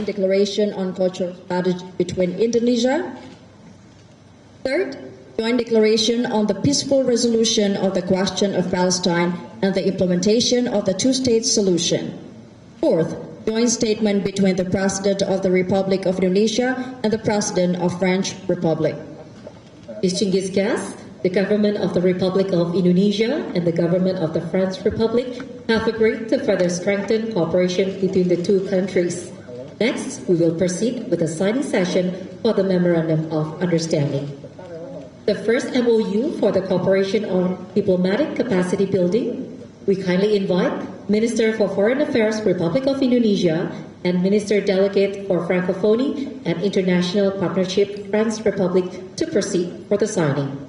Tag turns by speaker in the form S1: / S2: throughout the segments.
S1: Joint Declaration on Cultural Strategy between Indonesia. Third, Joint Declaration on the Peaceful Resolution of the Question of Palestine and the Implementation of the Two-State Solution. Fourth, Joint Statement between the President of the Republic of Indonesia and the President of French Republic.
S2: Distinguished guests, the government of the Republic of Indonesia and the government of the French Republic have agreed to further strengthen cooperation between the two countries. Next, we will proceed with the signing session for the Memorandum of Understanding. The first MOU for the cooperation on diplomatic capacity building. We kindly invite Minister for Foreign Affairs, Republic of Indonesia, and Minister Delegate for Francophonie and International Partnership, French Republic, to proceed for the signing.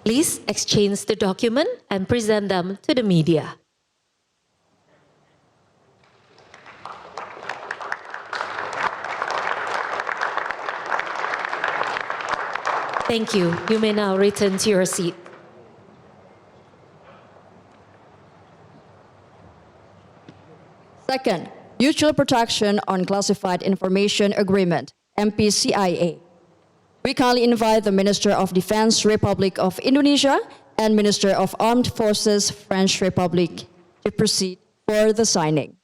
S2: Please exchange the document and present them to the media. Thank you. You may now return to your seat.
S1: Second, Mutual Protection on Classified Information Agreement, MPCIA. We kindly invite the Minister of Defense, Republic of Indonesia, and Minister of Armed Forces, French Republic, to proceed for the signing.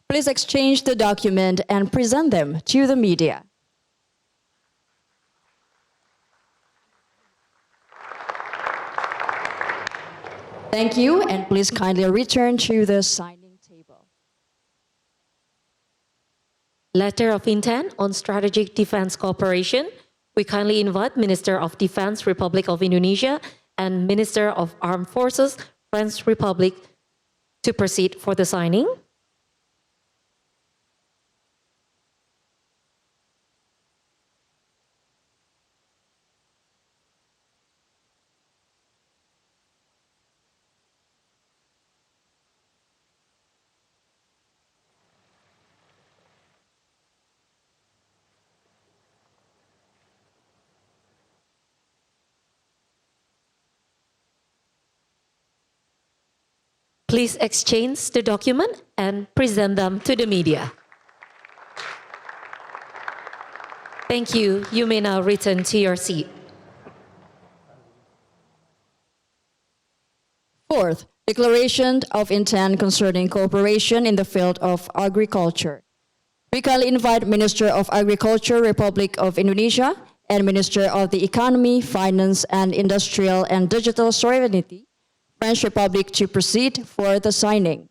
S1: Please exchange the document and present them to the media. Thank you, and please kindly return to the signing table.
S2: Letter of Intent on Strategic Defense Cooperation. We kindly invite Minister of Defense, Republic of Indonesia, and Minister of Armed Forces, French Republic, to proceed for the signing. Please exchange the document and present them to the media. Thank you. You may now return to your seat.
S1: Fourth, Declaration of Intent concerning cooperation in the field of agriculture. We kindly invite Minister of Agriculture, Republic of Indonesia, and Minister of the Economy, Finance, and Industrial and Digital Sovereignty, French Republic, to proceed for the signing.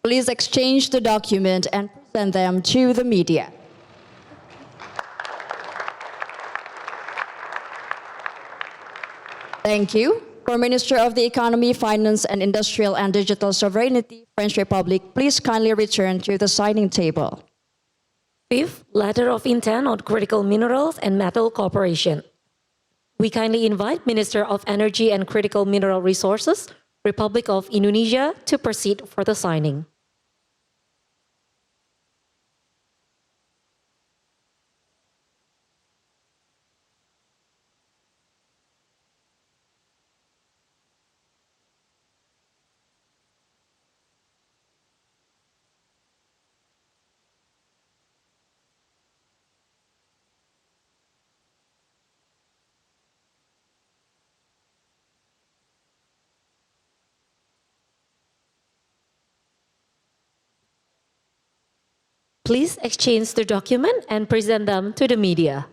S1: Please exchange the document and present them to the media. Thank you. For Minister of the Economy, Finance and Industrial and Digital Sovereignty, French Republic, please kindly return to the signing table.
S2: Fifth, letter of intent on critical minerals and metal cooperation. We kindly invite Minister of Energy and Critical Mineral Resources, Republic of Indonesia, to proceed for the signing. Please exchange the document and present them to the media.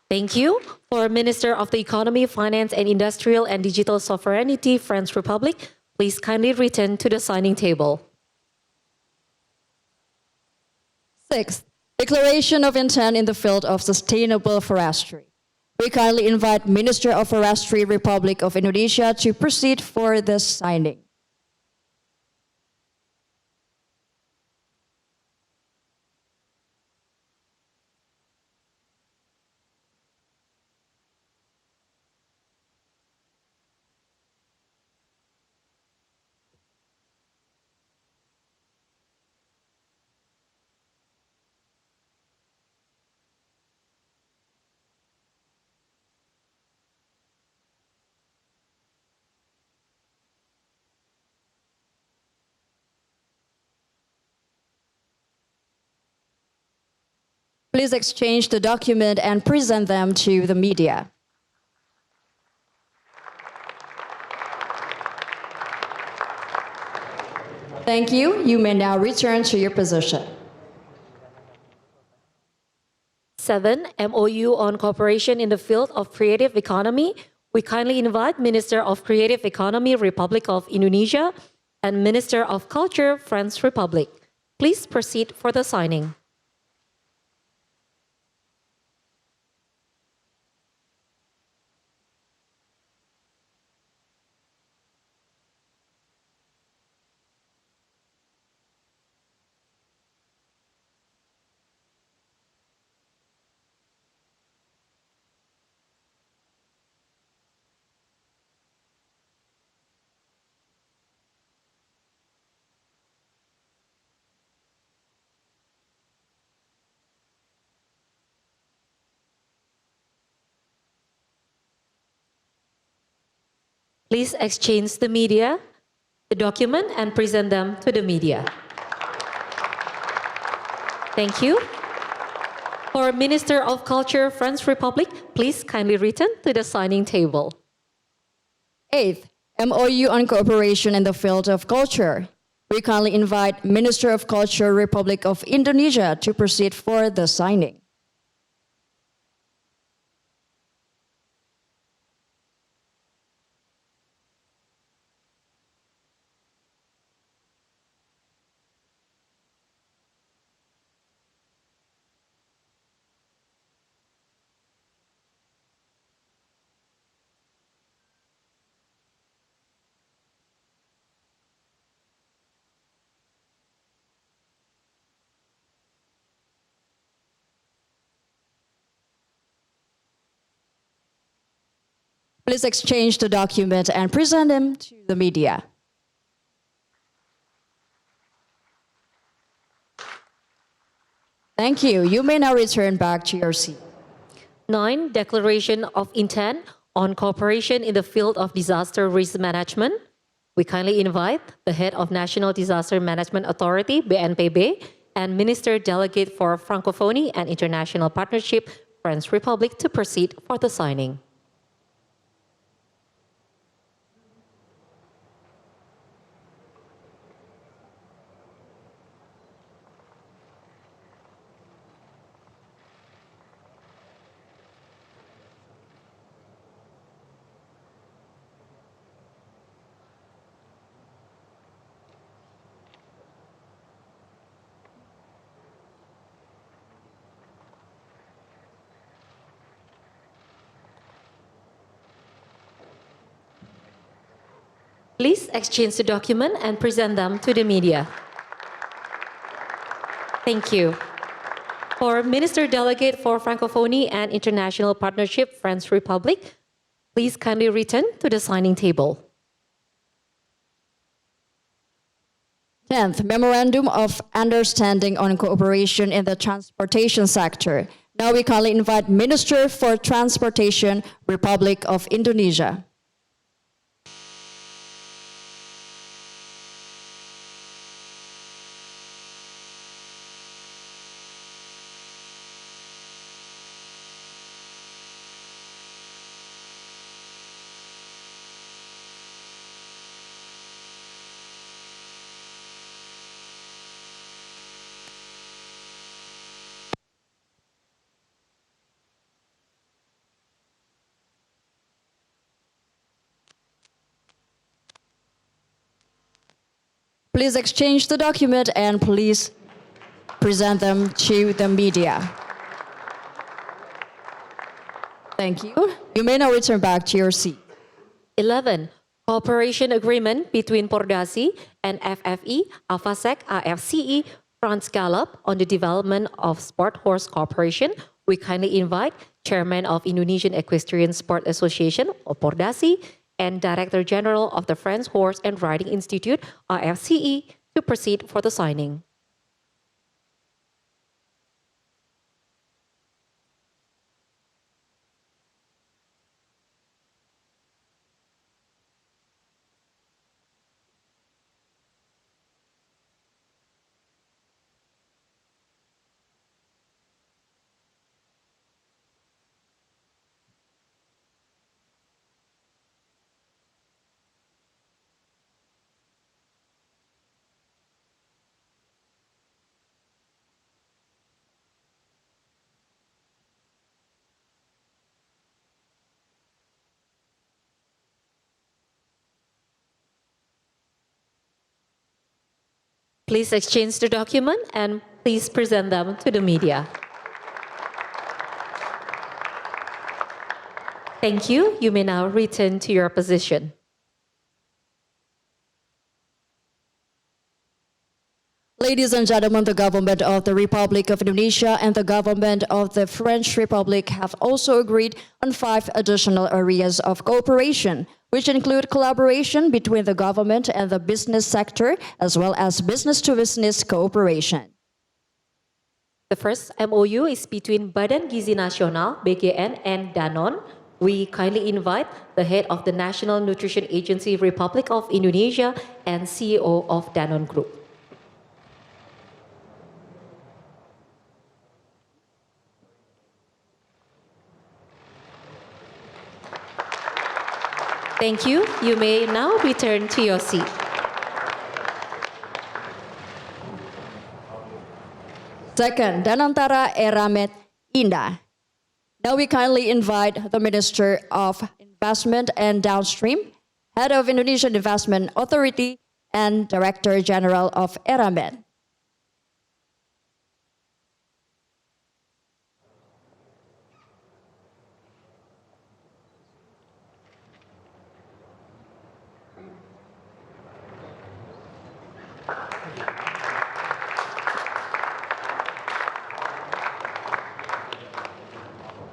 S2: Thank you. For Minister of the Economy, Finance and Industrial and Digital Sovereignty, French Republic, please kindly return to the signing table.
S1: Sixth, declaration of intent in the field of sustainable forestry. We kindly invite Minister of Forestry, Republic of Indonesia, to proceed for the signing. Please exchange the document and present them to the media. Thank you. You may now return to your position.
S2: 7. MOU on cooperation in the field of creative economy. We kindly invite Minister of Creative Economy, Republic of Indonesia, and Minister of Culture, French Republic. Please proceed for the signing. Please exchange the document and present them to the media. Thank you. For Minister of Culture, French Republic, please kindly return to the signing table.
S1: Eighth, MOU on cooperation in the field of culture. We kindly invite Minister of Culture, Republic of Indonesia, to proceed for the signing. Please exchange the document and present them to the media. Thank you. You may now return back to your seat.
S2: 9. Declaration of intent on cooperation in the field of disaster risk management. We kindly invite the head of National Disaster Management Authority, BNPB, and Minister Delegate for Francophonie and International Partnership, French Republic, to proceed for the signing. Please exchange the document and present them to the media. Thank you. For Minister Delegate for Francophonie and International Partnership, French Republic, please kindly return to the signing table.
S1: 10th, Memorandum of Understanding on Cooperation in the Transportation Sector. Now we kindly invite Minister for Transportation, Republic of Indonesia. Please exchange the document and please present them to the media. Thank you. You may now return back to your seat.
S2: 11. Cooperation Agreement between Pordasi and FFE, AFASEC, AFCE, France Gallup on the development of Sport Horse Cooperation. We kindly invite Chairman of Indonesian Equestrian Sport Association, or Pordasi, and Director General of the French Horse and Riding Institute, RFCE, to proceed for the signing. Please exchange the document and please present them to the media. Thank you. You may now return to your position.
S1: Ladies and gentlemen, the government of the Republic of Indonesia and the government of the French Republic have also agreed on 5 additional areas of cooperation, which include collaboration between the government and the business sector, as well as business-to-business cooperation.
S2: The first MOU is between Badan Gizi Nasional, BGN, and Danone. We kindly invite the head of the National Nutrition Agency, Republic of Indonesia, and CEO of Danone Group. Thank you. You may now return to your seat.
S1: Second, Danantara Eramet Indah. Now we kindly invite the Minister of Investment and Downstream, Head of Indonesian Investment Authority, and Director General of Eramet.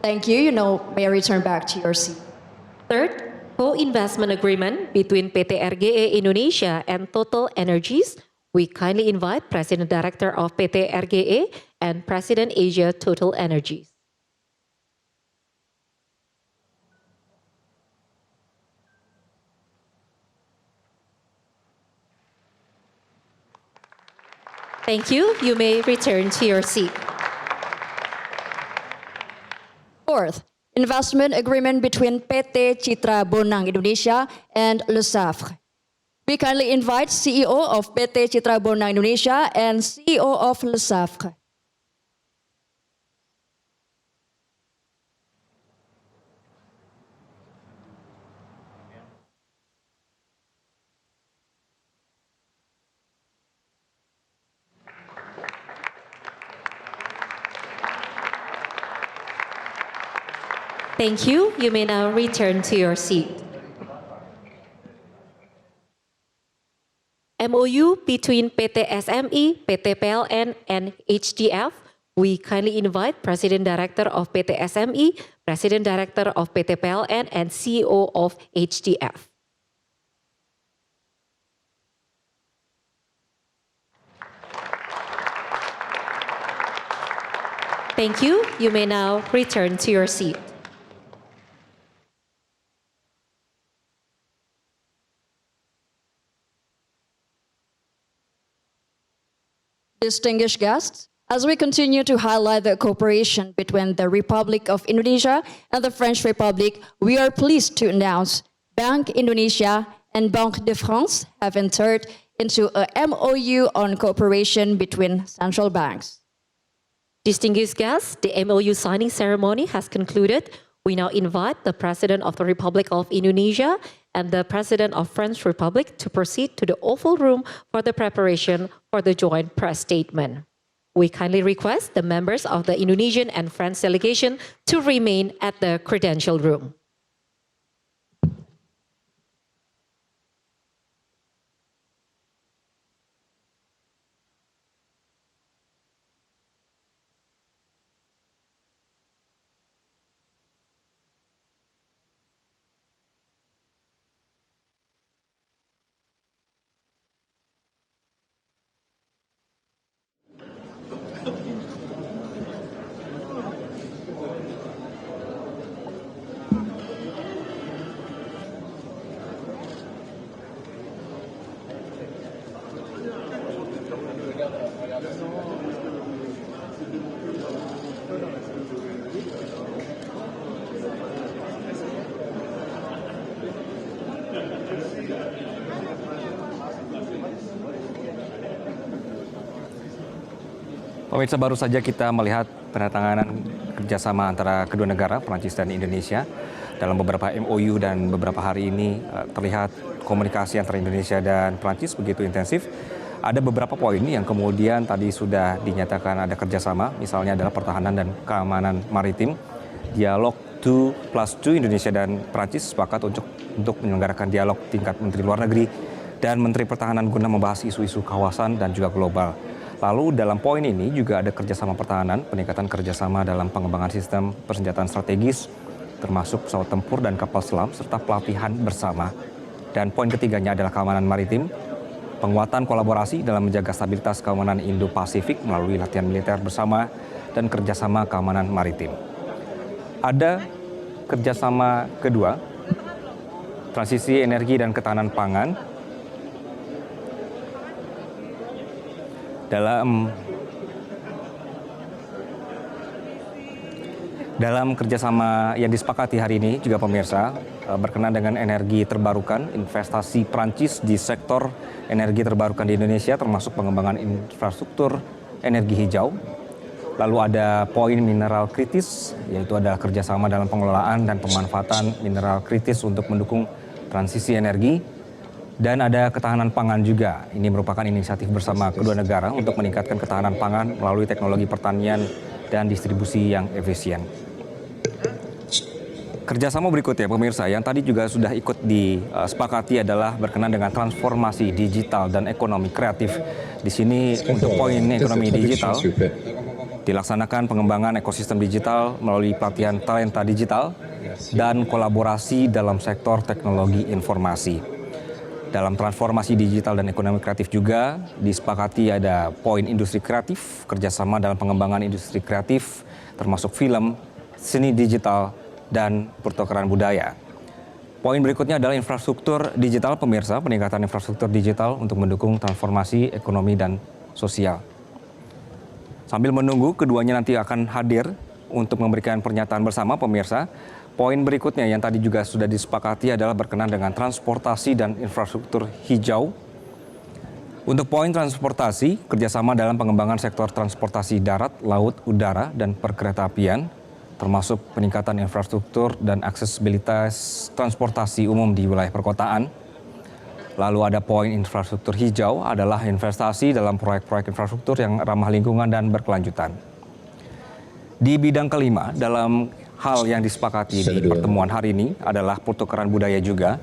S1: Thank you. You may return back to your seat.
S2: Third, co-investment agreement between PT RGE Indonesia and Total Energies. We kindly invite President Director of PT RGE and President Asia Total Energies. Thank you. You may return to your seat.
S1: Fourth, investment agreement between PT Citra Bonang Indonesia and Le Safre. We kindly invite CEO of PT Citra Bonang Indonesia and CEO of Le Safre.
S2: Thank you. You may now return to your seat. MOU between PT SME, PT PLN, and HDF. We kindly invite President Director of PT SME, President Director of PT PLN, and CEO of HDF. Thank you. You may now return to your seat.
S1: Distinguished guests, as we continue to highlight the cooperation between the Republic of Indonesia and the French Republic, we are pleased to announce Bank Indonesia and Banque de France have entered into a MOU on cooperation between central banks.
S2: Distinguished guests, the MOU signing ceremony has concluded. We now invite the President of the Republic of Indonesia and the President of French Republic to proceed to the Oval Room for the preparation for the joint press statement. We kindly request the members of the Indonesian and French delegation to remain at the Credential Room.
S3: Pemirsa, baru saja kita melihat penandatanganan kerjasama antara kedua negara, Prancis dan Indonesia. Dalam beberapa MOU dan beberapa hari ini terlihat komunikasi antara Indonesia dan Prancis begitu intensif. Ada beberapa poin yang kemudian tadi sudah dinyatakan ada kerjasama, misalnya adalah pertahanan dan keamanan maritim. Dialog 2+2 Indonesia dan Prancis sepakat untuk menyelenggarakan dialog tingkat Menteri Luar Negeri dan Menteri Pertahanan guna membahas isu-isu kawasan dan juga global. Lalu dalam poin ini juga ada kerjasama pertahanan, peningkatan kerjasama dalam pengembangan sistem persenjataan strategis, termasuk pesawat tempur dan kapal selam, serta pelatihan bersama. Dan poin ketiganya adalah keamanan maritim, penguatan kolaborasi dalam menjaga stabilitas keamanan Indo-Pasifik melalui latihan militer bersama dan kerjasama keamanan maritim. Ada kerjasama kedua, transisi energi dan ketahanan pangan. Dalam kerjasama yang disepakati hari ini juga pemirsa berkenaan dengan energi terbarukan, investasi Prancis di sektor energi terbarukan di Indonesia termasuk pengembangan infrastruktur energi hijau. Lalu ada poin mineral kritis, yaitu adalah kerjasama dalam pengelolaan dan pemanfaatan mineral kritis untuk mendukung transisi energi. Dan ada ketahanan pangan juga. Ini merupakan inisiatif bersama kedua negara untuk meningkatkan ketahanan pangan melalui teknologi pertanian dan distribusi yang efisien. Kerjasama berikutnya pemirsa yang tadi juga sudah ikut disepakati adalah berkenaan dengan transformasi digital dan ekonomi kreatif. Di sini untuk poin ekonomi digital dilaksanakan pengembangan ekosistem digital melalui pelatihan talenta digital dan kolaborasi dalam sektor teknologi informasi. Dalam transformasi digital dan ekonomi kreatif juga disepakati ada poin industri kreatif, kerjasama dalam pengembangan industri kreatif termasuk film, seni digital, dan pertukaran budaya. Poin berikutnya adalah infrastruktur digital pemirsa, peningkatan infrastruktur digital untuk mendukung transformasi ekonomi dan sosial. Sambil menunggu keduanya nanti akan hadir untuk memberikan pernyataan bersama pemirsa. Poin berikutnya yang tadi juga sudah disepakati adalah berkenaan dengan transportasi dan infrastruktur hijau. Untuk poin transportasi, kerjasama dalam pengembangan sektor transportasi darat, laut, udara, dan perkeretaapian, termasuk peningkatan infrastruktur dan aksesibilitas transportasi umum di wilayah perkotaan. Lalu ada poin infrastruktur hijau adalah investasi dalam proyek-proyek infrastruktur yang ramah lingkungan dan berkelanjutan. Di bidang kelima, dalam hal yang disepakati di pertemuan hari ini adalah pertukaran budaya juga.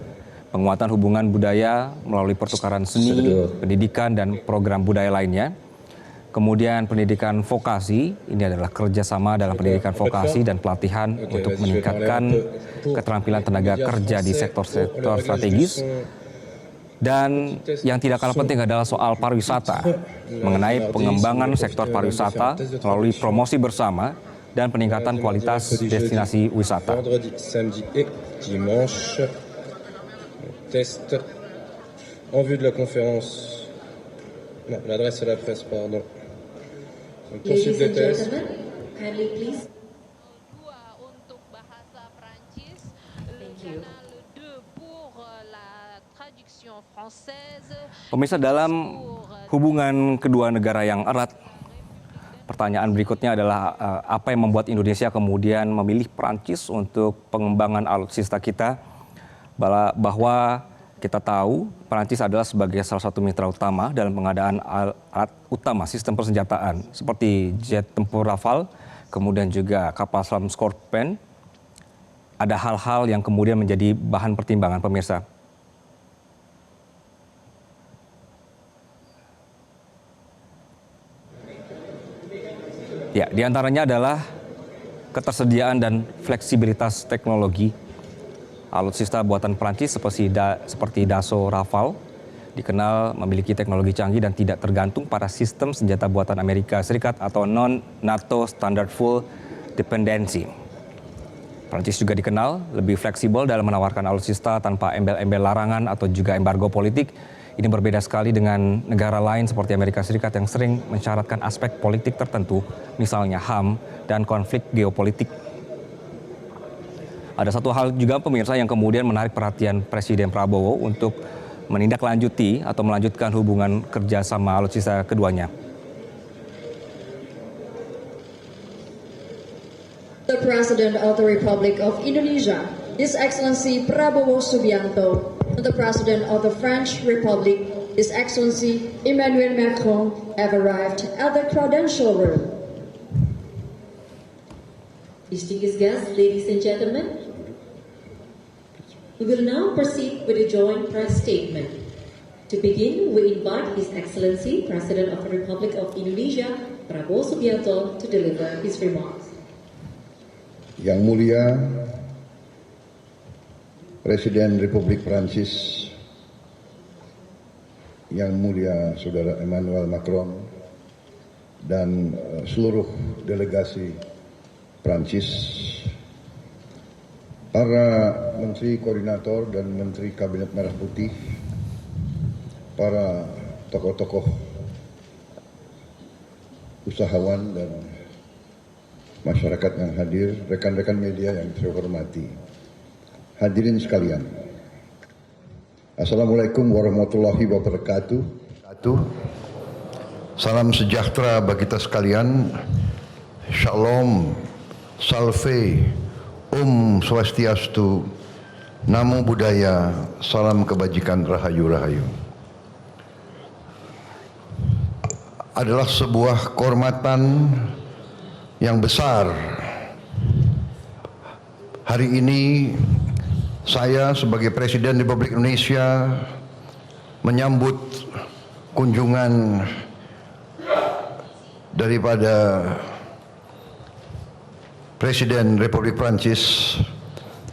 S3: penguatan hubungan budaya melalui pertukaran seni, pendidikan, dan program budaya lainnya. Kemudian pendidikan vokasi, ini adalah kerjasama dalam pendidikan vokasi dan pelatihan untuk meningkatkan keterampilan tenaga kerja di sektor-sektor strategis. Dan yang tidak kalah penting adalah soal pariwisata, mengenai pengembangan sektor pariwisata melalui promosi bersama dan peningkatan kualitas destinasi wisata.
S4: Test en vue de la conférence. Non, l'adresse à la presse, pardon.
S2: Ladies and gentlemen, kindly please.
S5: Untuk bahasa Prancis,
S2: Thank you.
S5: canal 2 pour la traduction française.
S3: Pemirsa, dalam hubungan kedua negara yang erat, pertanyaan berikutnya adalah apa yang membuat Indonesia kemudian memilih Prancis untuk pengembangan alutsista kita, bahwa kita tahu Prancis adalah sebagai salah satu mitra utama dalam pengadaan alat utama sistem persenjataan seperti jet tempur Rafale, kemudian juga kapal selam Scorpion. Ada hal-hal yang kemudian menjadi bahan pertimbangan pemirsa. Ya, diantaranya adalah ketersediaan dan fleksibilitas teknologi. Alutsista buatan Prancis seperti Dassault Rafale dikenal memiliki teknologi canggih dan tidak tergantung pada sistem senjata buatan Amerika Serikat atau non-NATO Standard Full Dependency. Prancis juga dikenal lebih fleksibel dalam menawarkan alutsista tanpa embel-embel larangan atau juga embargo politik. Ini berbeda sekali dengan negara lain seperti Amerika Serikat yang sering mensyaratkan aspek politik tertentu, misalnya HAM dan konflik geopolitik. Ada satu hal juga pemirsa yang kemudian menarik perhatian Presiden Prabowo untuk menindaklanjuti atau melanjutkan hubungan kerjasama alutsista keduanya.
S1: The President of the Republic of Indonesia, His Excellency Prabowo Subianto, and the President of the French Republic, His Excellency Emmanuel Macron, have arrived at the Prudential Room.
S2: Distinguished guests, ladies and gentlemen, we will now proceed with a joint press statement. To begin, we invite His Excellency, President of the Republic of Indonesia, Prabowo Subianto, to deliver his remarks.
S6: Yang mulia Presiden Republik Prancis, Yang mulia Saudara Emmanuel Macron, dan seluruh delegasi Prancis, para Menteri Koordinator dan Menteri Kabinet Merah Putih, para tokoh-tokoh usahawan dan masyarakat yang hadir, rekan-rekan media yang saya hormati, hadirin sekalian. Assalamualaikum warahmatullahi wabarakatuh. Salam sejahtera bagi kita sekalian. Shalom, salve, swastiastu, namo buddhaya, salam kebajikan, rahayu-rahayu. Adalah sebuah kehormatan yang besar. Hari ini saya sebagai Presiden Republik Indonesia menyambut kunjungan daripada Presiden Republik Prancis,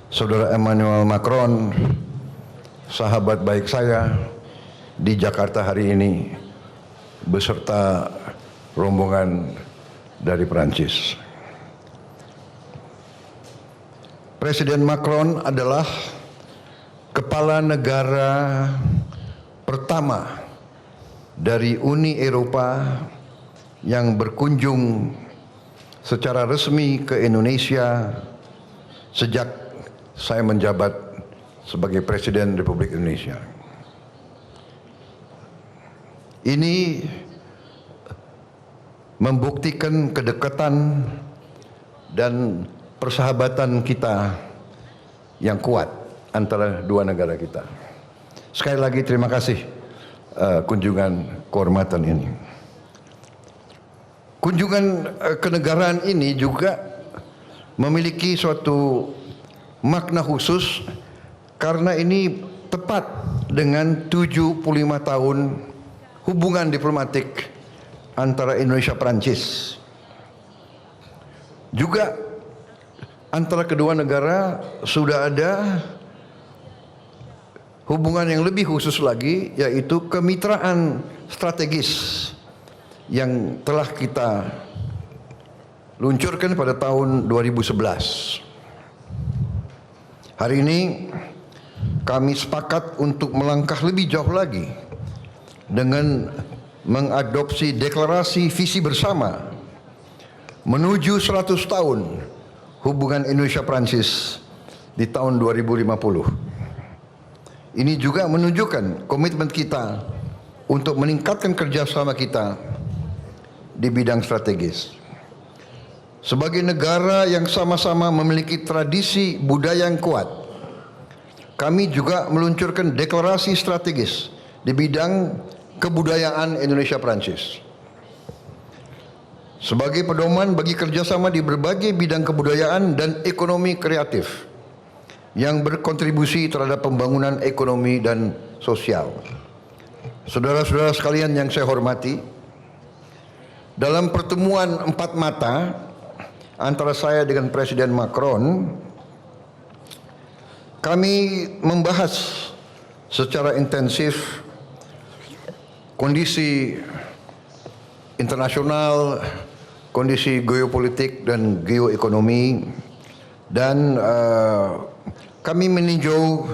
S6: Saudara Emmanuel Macron, sahabat baik saya di Jakarta hari ini, beserta rombongan dari Prancis. Presiden Macron adalah kepala negara pertama dari Uni Eropa yang berkunjung secara resmi ke Indonesia sejak saya menjabat sebagai Presiden Republik Indonesia. Ini membuktikan kedekatan dan persahabatan kita yang kuat antara dua negara kita. Sekali lagi terima kasih kunjungan kehormatan ini. Kunjungan kenegaraan ini juga memiliki suatu makna khusus karena ini tepat dengan 75 tahun hubungan diplomatik antara Indonesia Prancis. Juga antara kedua negara sudah ada hubungan yang lebih khusus lagi, yaitu kemitraan strategis yang telah kita luncurkan pada tahun 2011. Hari ini kami sepakat untuk melangkah lebih jauh lagi dengan mengadopsi deklarasi visi bersama menuju 100 tahun hubungan Indonesia-Prancis di tahun 2050. Ini juga menunjukkan komitmen kita untuk meningkatkan kerjasama kita di bidang strategis. Sebagai negara yang sama-sama memiliki tradisi budaya yang kuat, kami juga meluncurkan deklarasi strategis di bidang kebudayaan Indonesia-Prancis. Sebagai pedoman bagi kerjasama di berbagai bidang kebudayaan dan ekonomi kreatif yang berkontribusi terhadap pembangunan ekonomi dan sosial. Saudara-saudara sekalian yang saya hormati, dalam pertemuan empat mata antara saya dengan Presiden Macron, kami membahas secara intensif kondisi internasional, kondisi geopolitik dan geoekonomi, dan kami meninjau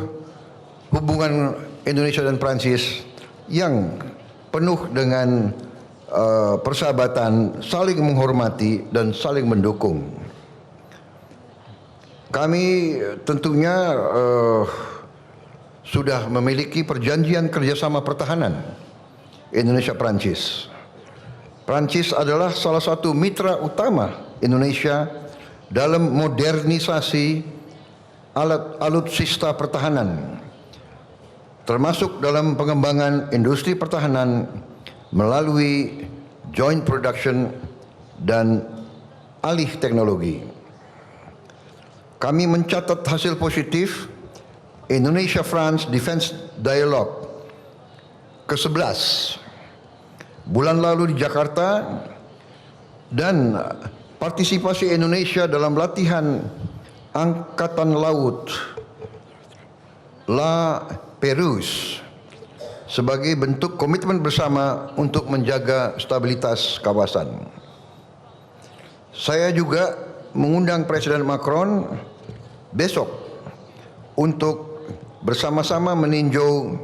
S6: hubungan Indonesia dan Prancis yang penuh dengan persahabatan, saling menghormati dan saling mendukung. Kami tentunya sudah memiliki perjanjian kerjasama pertahanan Indonesia-Prancis. Prancis adalah salah satu mitra utama Indonesia dalam modernisasi alutsista pertahanan, termasuk dalam pengembangan industri pertahanan melalui joint production dan alih teknologi. Kami mencatat hasil positif Indonesia-France Defense Dialogue ke-11 bulan lalu di Jakarta, dan partisipasi Indonesia dalam latihan Angkatan Laut La Pérouse sebagai bentuk komitmen bersama untuk menjaga stabilitas kawasan. Saya juga mengundang Presiden Macron besok untuk bersama-sama meninjau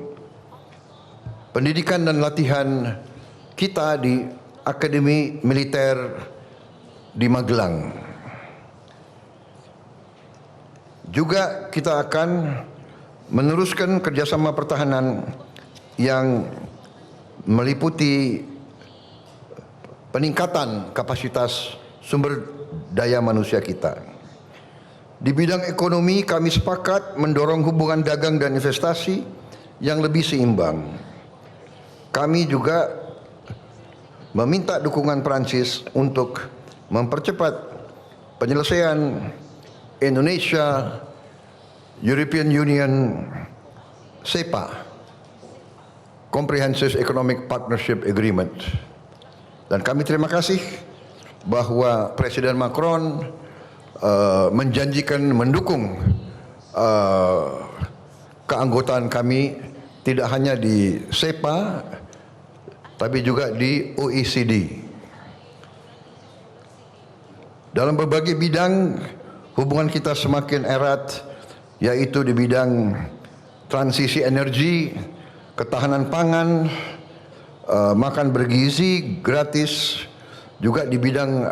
S6: pendidikan dan latihan kita di Akademi Militer di Magelang. Juga kita akan meneruskan kerjasama pertahanan yang meliputi peningkatan kapasitas sumber daya manusia kita. Di bidang ekonomi, kami sepakat mendorong hubungan dagang dan investasi yang lebih seimbang. Kami juga meminta dukungan Prancis untuk mempercepat penyelesaian Indonesia European Union CEPA, Comprehensive Economic Partnership Agreement. Dan kami terima kasih bahwa Presiden Macron menjanjikan mendukung keanggotaan kami tidak hanya di CEPA tapi juga di OECD. Dalam berbagai bidang hubungan kita semakin erat, yaitu di bidang transisi energi, ketahanan pangan, makan bergizi gratis, juga di bidang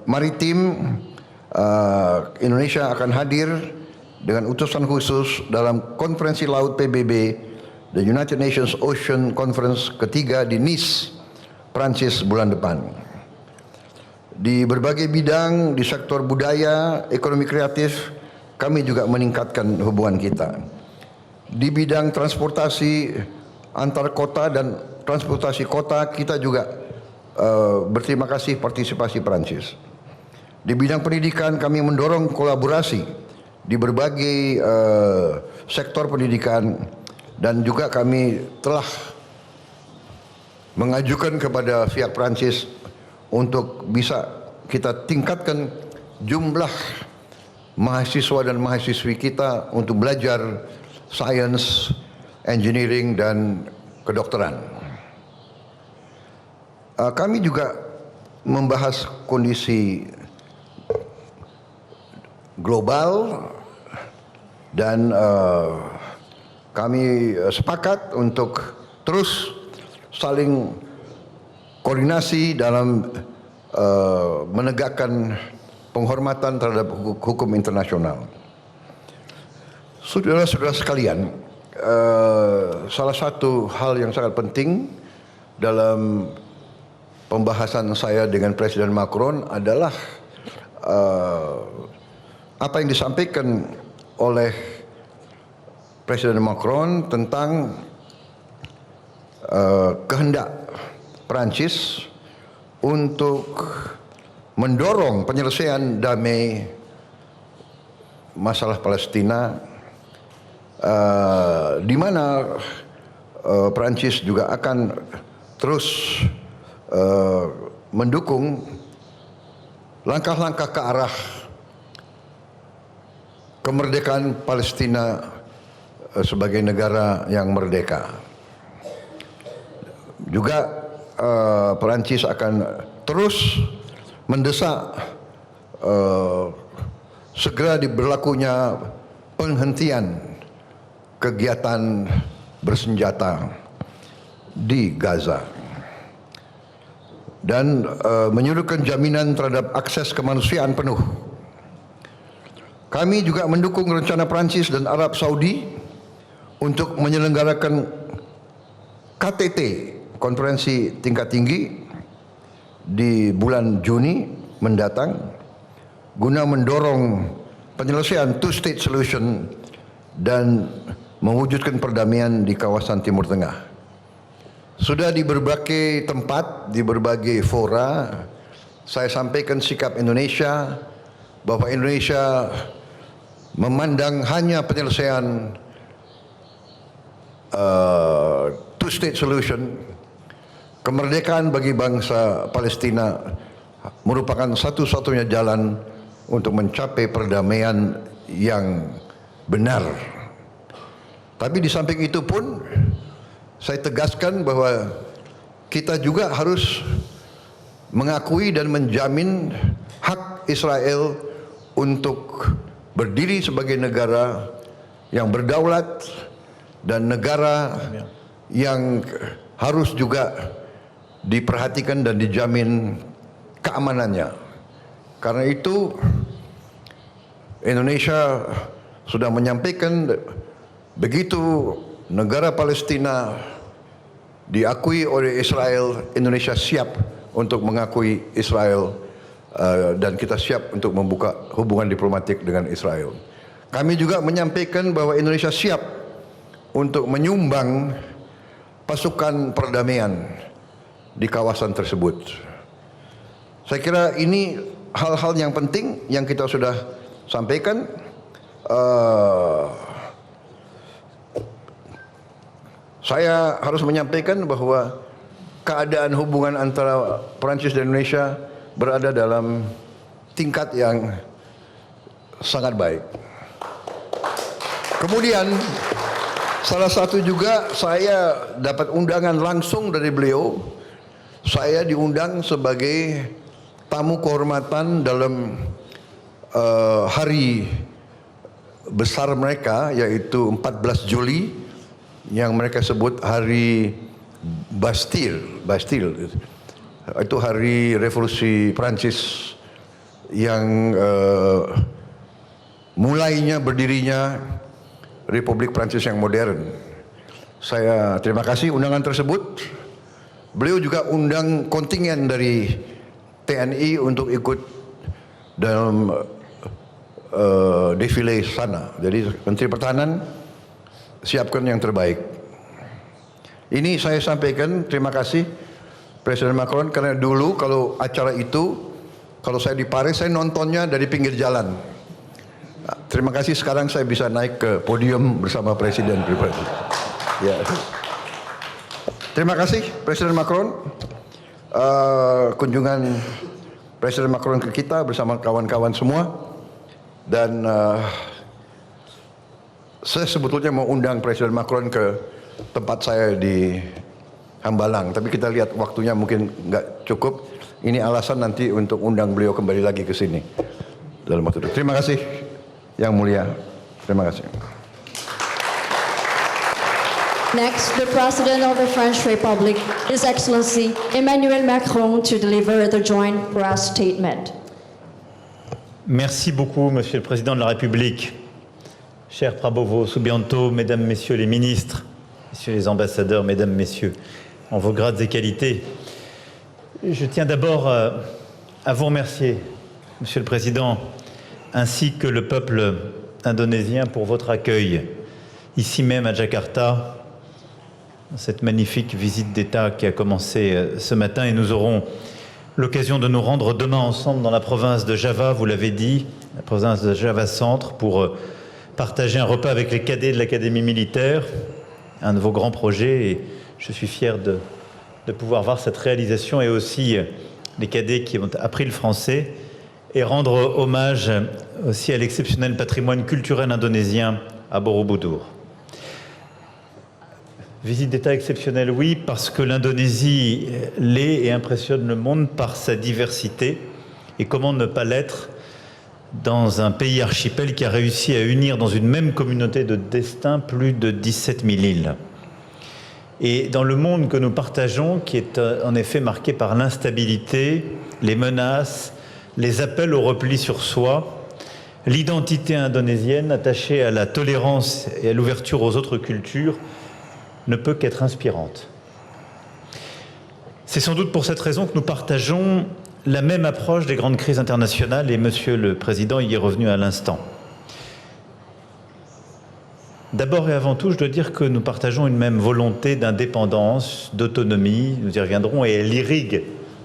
S6: maritim. Indonesia akan hadir dengan utusan khusus dalam konferensi laut PBB, The United Nations Ocean Conference ketiga di Nice, Prancis bulan depan. Di berbagai bidang, di sektor budaya, ekonomi kreatif, kami juga meningkatkan hubungan kita. Di bidang transportasi antar kota dan transportasi kota, kita juga berterima kasih partisipasi Prancis. Di bidang pendidikan, kami mendorong kolaborasi di berbagai sektor pendidikan, dan juga kami telah mengajukan kepada pihak Prancis untuk bisa kita tingkatkan jumlah mahasiswa dan mahasiswi kita untuk belajar sains, engineering, dan kedokteran. Kami juga membahas kondisi global dan kami sepakat untuk terus saling koordinasi dalam menegakkan penghormatan terhadap hukum internasional. Saudara-saudara sekalian, salah satu hal yang sangat penting dalam pembahasan saya dengan Presiden Macron adalah apa yang disampaikan oleh Presiden Macron tentang kehendak Prancis untuk mendorong penyelesaian damai masalah Palestina, di mana Prancis juga akan terus mendukung langkah-langkah ke arah kemerdekaan Palestina sebagai negara yang merdeka. Juga Perancis akan terus mendesak segera diberlakunya penghentian kegiatan bersenjata di Gaza dan menyuruhkan jaminan terhadap akses kemanusiaan penuh. Kami juga mendukung rencana Perancis dan Arab Saudi untuk menyelenggarakan KTT, konferensi tingkat tinggi, di bulan Juni mendatang guna mendorong penyelesaian two-state solution dan mewujudkan perdamaian di kawasan Timur Tengah. Sudah di berbagai tempat, di berbagai fora, saya sampaikan sikap Indonesia bahwa Indonesia memandang hanya penyelesaian two-state solution, kemerdekaan bagi bangsa Palestina merupakan satu-satunya jalan untuk mencapai perdamaian yang benar. Tapi di samping itu pun saya tegaskan bahwa kita juga harus mengakui dan menjamin hak Israel untuk berdiri sebagai negara yang berdaulat dan negara yang harus juga diperhatikan dan dijamin keamanannya. Karena itu Indonesia sudah menyampaikan begitu negara Palestina diakui oleh Israel, Indonesia siap untuk mengakui Israel dan kita siap untuk membuka hubungan diplomatik dengan Israel. Kami juga menyampaikan bahwa Indonesia siap untuk menyumbang pasukan perdamaian di kawasan tersebut. Saya kira ini hal-hal yang penting yang kita sudah sampaikan. Saya harus menyampaikan bahwa keadaan hubungan antara Perancis dan Indonesia berada dalam tingkat yang sangat baik. Kemudian salah satu juga saya dapat undangan langsung dari beliau. Saya diundang sebagai tamu kehormatan dalam hari besar mereka, yaitu 14 Juli yang mereka sebut hari Bastille. Itu hari revolusi Prancis yang mulainya berdirinya Republik Prancis yang modern. Saya terima kasih undangan tersebut. Beliau juga undang kontingen dari TNI untuk ikut dalam defile sana. Jadi Menteri Pertahanan siapkan yang terbaik. Ini saya sampaikan terima kasih Presiden Macron, karena dulu kalau acara itu, kalau saya di Paris, saya nontonnya dari pinggir jalan. Terima kasih, sekarang saya bisa naik ke podium bersama Presiden pribadi. Ya. Terima kasih Presiden Macron. Kunjungan Presiden Macron ke kita bersama kawan-kawan semua, dan saya sebetulnya mau undang Presiden Macron ke tempat saya di Hambalang, tapi kita lihat waktunya mungkin nggak cukup. Ini alasan nanti untuk undang beliau kembali lagi ke sini dalam waktu itu. Terima kasih Yang Mulia. Terima kasih.
S1: Next, the President of the French Republic, His Excellency Emmanuel Macron, to deliver the joint press statement.
S7: Merci beaucoup, Monsieur le Président de la République. Cher Prabowo Subianto, Mesdames, Messieurs les ministres, Messieurs les ambassadeurs, Mesdames, Messieurs, en vos grades et qualités, je tiens d'abord à vous remercier, Monsieur le Président, ainsi que le peuple indonésien pour votre accueil, ici même à Jakarta, cette magnifique visite d'État qui a commencé ce matin, et nous aurons l'occasion de nous rendre demain ensemble dans la province de Java, vous l'avez dit, la province de Java Centre, pour partager un repas avec les cadets de l'Académie militaire, un de vos grands projets, et je suis fier de pouvoir voir cette réalisation, et aussi les cadets qui ont appris le français, et rendre hommage aussi à l'exceptionnel patrimoine culturel indonésien à Borobudur. Visite d'État exceptionnelle, oui, parce que l'Indonésie l'est et impressionne le monde par sa diversité. Et comment ne pas l'être dans un pays archipel qui a réussi à unir dans une même communauté de destin plus de 17 000 îles. Et dans le monde que nous partageons, qui est en effet marqué par l'instabilité, les menaces, les appels au repli sur soi, l'identité indonésienne attachée à la tolérance et à l'ouverture aux autres cultures ne peut qu'être inspirante. C'est sans doute pour cette raison que nous partageons la même approche des grandes crises internationales, et Monsieur le Président y est revenu à l'instant. D'abord et avant tout, je dois dire que nous partageons une même volonté d'indépendance, d'autonomie, nous y reviendrons, et elle irrigue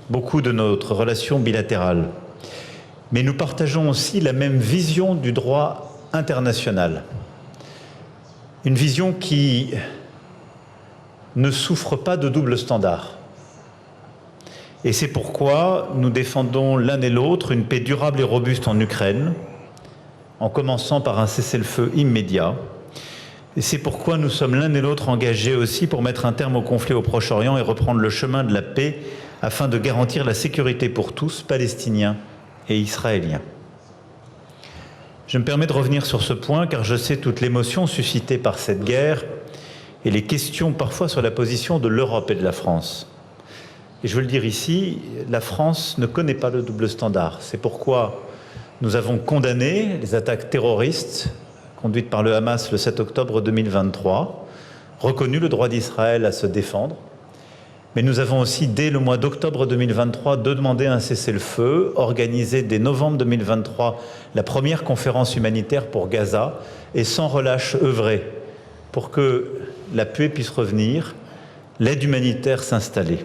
S7: beaucoup de notre relation bilatérale. Mais nous partageons aussi la même vision du droit international. Une vision qui ne souffre pas de double standard. Et c'est pourquoi nous défendons l'un et l'autre une paix durable et robuste en Ukraine, en commençant par un cessez-le-feu immédiat. Et c'est pourquoi nous sommes l'un et l'autre engagés aussi pour mettre un terme au conflit au Proche-Orient et reprendre le chemin de la paix afin de garantir la sécurité pour tous, Palestiniens et Israéliens. Je me permets de revenir sur ce point car je sais toute l'émotion suscitée par cette guerre et les questions parfois sur la position de l'Europe et de la France. Et je veux le dire ici, la France ne connaît pas le double standard. C'est pourquoi nous avons condamné les attaques terroristes conduites par le Hamas le 7 octobre 2023, reconnu le droit d'Israël à se défendre, mais nous avons aussi, dès le mois d'octobre 2023, demandé un cessez-le-feu, organisé dès novembre 2023 la première conférence humanitaire pour Gaza, et sans relâche œuvré pour que la paix puisse revenir, l'aide humanitaire s'installer.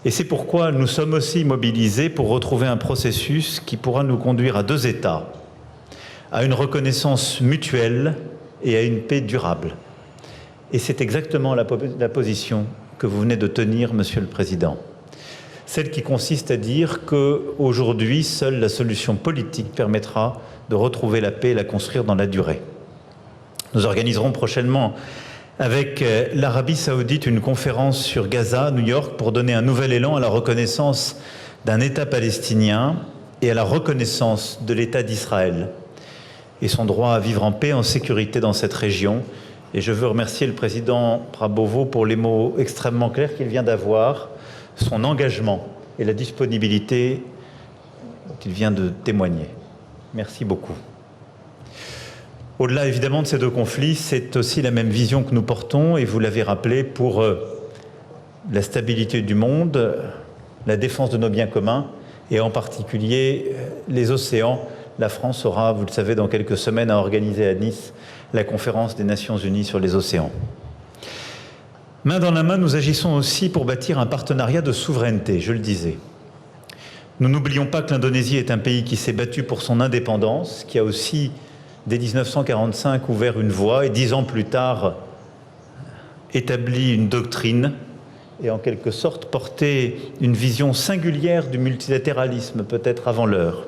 S7: Et c'est pourquoi nous sommes aussi mobilisés pour retrouver un processus qui pourra nous conduire à deux États, à une reconnaissance mutuelle et à une paix durable. Et c'est exactement la position que vous venez de tenir, Monsieur le Président. Celle qui consiste à dire qu'aujourd'hui, seule la solution politique permettra de retrouver la paix et la construire dans la durée. Nous organiserons prochainement avec l'Arabie Saoudite une conférence sur Gaza, New York, pour donner un nouvel élan à la reconnaissance d'un État palestinien et à la reconnaissance de l'État d'Israël et son droit à vivre en paix, en sécurité dans cette région. Et je veux remercier le président Prabowo pour les mots extrêmement clairs qu'il vient d'avoir, son engagement et la disponibilité qu'il vient de témoigner. Merci beaucoup. Au-delà évidemment de ces deux conflits, c'est aussi la même vision que nous portons, et vous l'avez rappelé, pour la stabilité du monde, la défense de nos biens communs, et en particulier les océans. La France aura, vous le savez, dans quelques semaines à organiser à Nice la conférence des Nations Unies sur les océans. Main dans la main, nous agissons aussi pour bâtir un partenariat de souveraineté, je le disais. Nous n'oublions pas que l'Indonésie est un pays qui s'est battu pour son indépendance, qui a aussi, dès 1945, ouvert une voie et 10 ans plus tard, établi une doctrine et en quelque sorte porté une vision singulière du multilatéralisme, peut-être avant l'heure.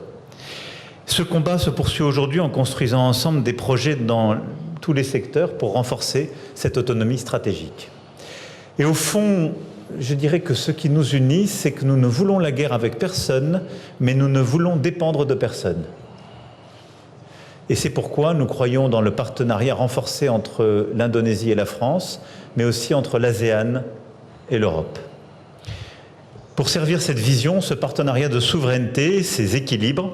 S7: Ce combat se poursuit aujourd'hui en construisant ensemble des projets dans tous les secteurs pour renforcer cette autonomie stratégique. Et au fond, je dirais que ce qui nous unit, c'est que nous ne voulons la guerre avec personne, mais nous ne voulons dépendre de personne. Et c'est pourquoi nous croyons dans le partenariat renforcé entre l'Indonésie et la France, mais aussi entre l'ASEAN et l'Europe. Pour servir cette vision, ce partenariat de souveraineté, ces équilibres,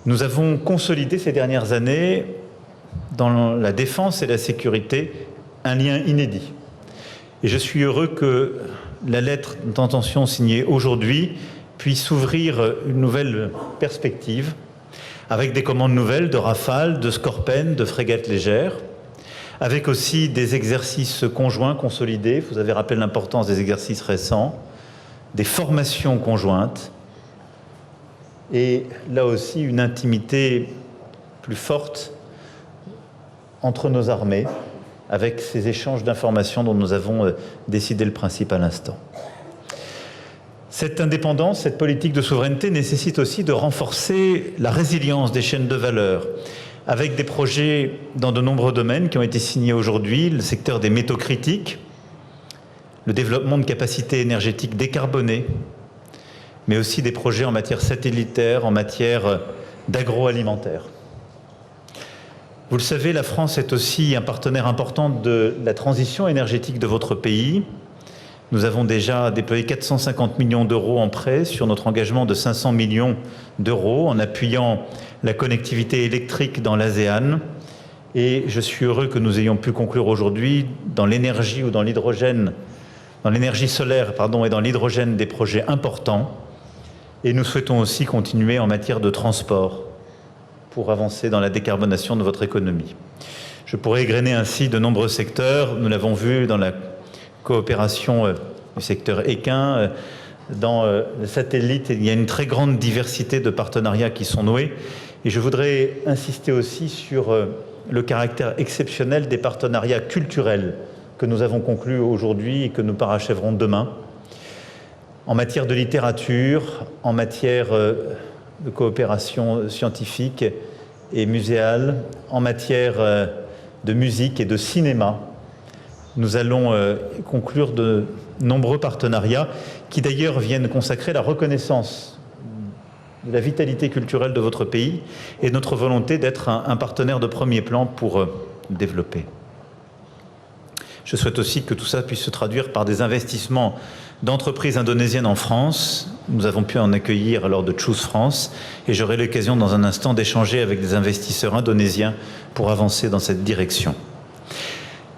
S7: nous avons consolidé ces dernières années, dans la défense et la sécurité, un lien inédit. Et je suis heureux que la lettre d'intention signée aujourd'hui puisse ouvrir une nouvelle perspective, avec des commandes nouvelles de Rafale, de Skorpen, de frégates légères, avec aussi des exercices conjoints consolidés. Vous avez rappelé l'importance des exercices récents, des formations conjointes, et là aussi une intimité plus forte entre nos armées, avec ces échanges d'informations dont nous avons décidé le principe à l'instant. Cette indépendance, cette politique de souveraineté nécessite aussi de renforcer la résilience des chaînes de valeur, avec des projets dans de nombreux domaines qui ont été signés aujourd'hui, le secteur des métaux critiques, le développement de capacités énergétiques décarbonées, mais aussi des projets en matière satellitaire, en matière d'agroalimentaire. Vous le savez, la France est aussi un partenaire important de la transition énergétique de votre pays. Nous avons déjà déployé 450 millions d'euros en prêts sur notre engagement de 500 millions d'euros en appuyant la connectivité électrique dans l'ASEAN. Et je suis heureux que nous ayons pu conclure aujourd'hui dans l'énergie ou dans l'hydrogène, dans l'énergie solaire, et dans l'hydrogène des projets importants. Et nous souhaitons aussi continuer en matière de transport pour avancer dans la décarbonation de votre économie. Je pourrais égrener ainsi de nombreux secteurs. Nous l'avons vu dans la coopération du secteur équin, dans le satellite, il y a une très grande diversité de partenariats qui sont noués. Et je voudrais insister aussi sur le caractère exceptionnel des partenariats culturels que nous avons conclus aujourd'hui et que nous parachèverons demain, en matière de littérature, en matière de coopération scientifique et muséale, en matière de musique et de cinéma. Nous allons conclure de nombreux partenariats qui d'ailleurs viennent consacrer la reconnaissance de la vitalité culturelle de votre pays et notre volonté d'être un partenaire de premier plan pour développer. Je souhaite aussi que tout ça puisse se traduire par des investissements d'entreprises indonésiennes en France. Nous avons pu en accueillir lors de Choose France et j'aurai l'occasion dans un instant d'échanger avec des investisseurs indonésiens pour avancer dans cette direction.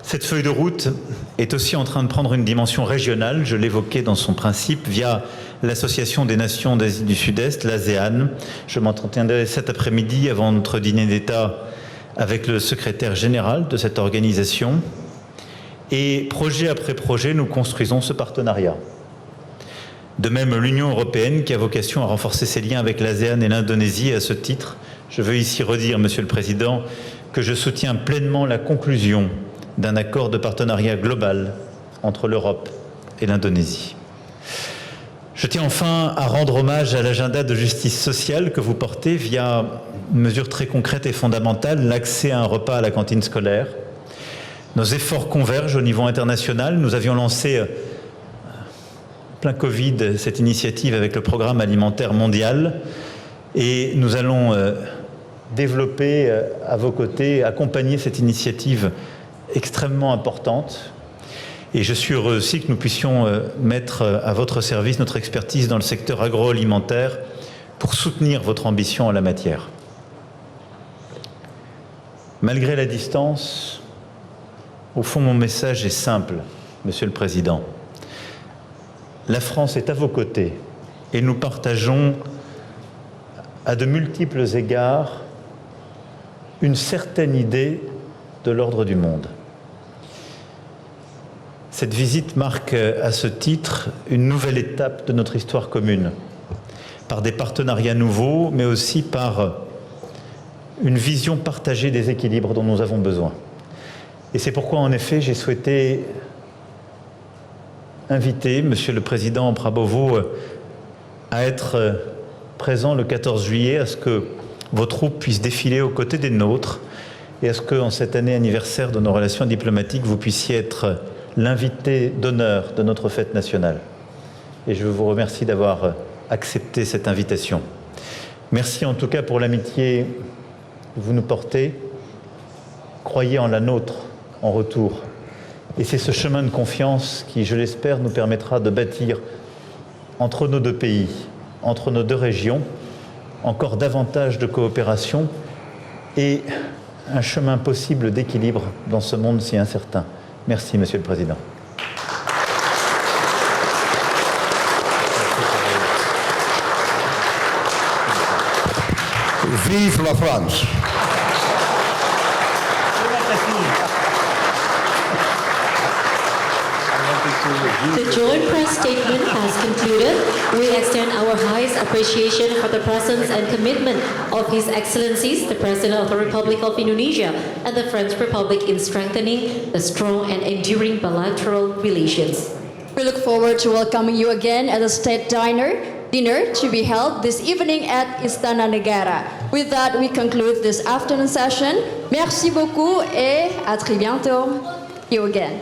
S7: Cette feuille de route est aussi en train de prendre une dimension régionale, je l'évoquais dans son principe, via l'Association des Nations d'Asie du Sud-Est, l'ASEAN. Je m'entretiendrai cet après-midi avant notre dîner d'État avec le secrétaire général de cette organisation. Et projet après projet, nous construisons ce partenariat. De même, l'Union européenne, qui a vocation à renforcer ses liens avec l'ASEAN et l'Indonésie. À ce titre, je veux ici redire, Monsieur le Président, que je soutiens pleinement la conclusion d'un accord de partenariat global entre l'Europe et l'Indonésie. Je tiens enfin à rendre hommage à l'agenda de justice sociale que vous portez via une mesure très concrète et fondamentale, l'accès à un repas à la cantine scolaire. Nos efforts convergent au niveau international. Nous avions lancé, plein Covid, cette initiative avec le Programme alimentaire mondial et nous allons développer à vos côtés, accompagner cette initiative extrêmement importante. Et je suis heureux aussi que nous puissions mettre à votre service notre expertise dans le secteur agroalimentaire pour soutenir votre ambition en la matière. Malgré la distance, au fond, mon message est simple, Monsieur le Président. La France est à vos côtés et nous partageons à de multiples égards une certaine idée de l'ordre du monde. Cette visite marque à ce titre une nouvelle étape de notre histoire commune. par des partenariats nouveaux, mais aussi par une vision partagée des équilibres dont nous avons besoin. Et c'est pourquoi, en effet, j'ai souhaité inviter Monsieur le Président Prabowo à être présent le 14 juillet, à ce que vos troupes puissent défiler aux côtés des nôtres et à ce qu'en cette année anniversaire de nos relations diplomatiques, vous puissiez être l'invité d'honneur de notre fête nationale. Et je vous remercie d'avoir accepté cette invitation. Merci en tout cas pour l'amitié que vous nous portez. Croyez en la nôtre en retour. Et c'est ce chemin de confiance qui, je l'espère, nous permettra de bâtir entre nos deux pays, entre nos deux régions, encore davantage de coopération et un chemin possible d'équilibre dans ce monde si incertain. Merci, Monsieur le Président.
S6: Vive la France!
S2: The joint press statement has concluded. We extend our highest appreciation for the presence and commitment of His Excellencies, the President of the Republic of Indonesia and the French Republic in strengthening the strong and enduring bilateral relations.
S1: We look forward to welcoming you again at the state dinner to be held this evening at Istana Negara. With that, we conclude this afternoon session. Merci beaucoup et à très bientôt. See you again.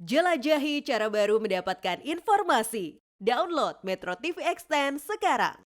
S8: Jelajahi cara baru mendapatkan informasi. Download Metro TV Extend sekarang.